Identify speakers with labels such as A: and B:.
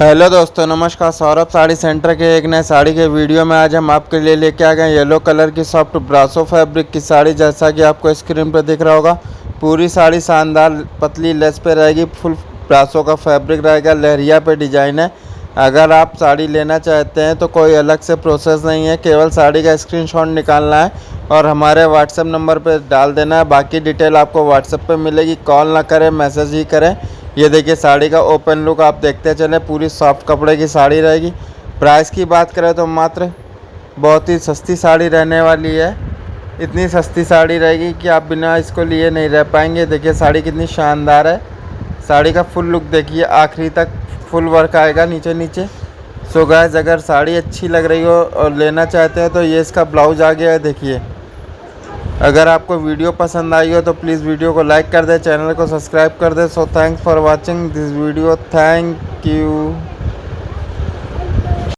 A: Hello दोस्तों, नमस्कार। Saurabh sari centre के एक नए साड़ी के वीडियो में आज हम आपके लिए लेके आ गए येलो कलर की सॉफ्ट ब्रासो फैब्रिक की साड़ी। जैसा कि आपको स्क्रीन पर दिख रहा होगा, पूरी साड़ी शानदार पतली लेस पे रहेगी। फुल ब्रासो का फैब्रिक रहेगा, लहरिया पे डिजाइन है। अगर आप साड़ी लेना चाहते हैं तो कोई अलग से प्रोसेस नहीं है, केवल साड़ी का स्क्रीनशॉट निकालना है और हमारे व्हाट्सएप नंबर पर डाल देना है। बाकी डिटेल आपको व्हाट्सएप पे मिलेगी। कॉल ना करें, मैसेज ही करें। ये देखिए साड़ी का ओपन लुक आप देखते चले। पूरी सॉफ्ट कपड़े की साड़ी रहेगी। प्राइस की बात करें तो मात्र बहुत ही सस्ती साड़ी रहने वाली है। इतनी सस्ती साड़ी रहेगी कि आप बिना इसको लिए नहीं रह पाएंगे। देखिए साड़ी कितनी शानदार है। साड़ी का फुल लुक देखिए, आखिरी तक फुल वर्क आएगा नीचे नीचे। सो गाइस, अगर साड़ी अच्छी लग रही हो और लेना चाहते हैं तो ये इसका ब्लाउज आ गया है। देखिए, अगर आपको वीडियो पसंद आई हो तो प्लीज़ वीडियो को लाइक कर दें, चैनल को सब्सक्राइब कर दें। So thanks for watching this video. Thank you.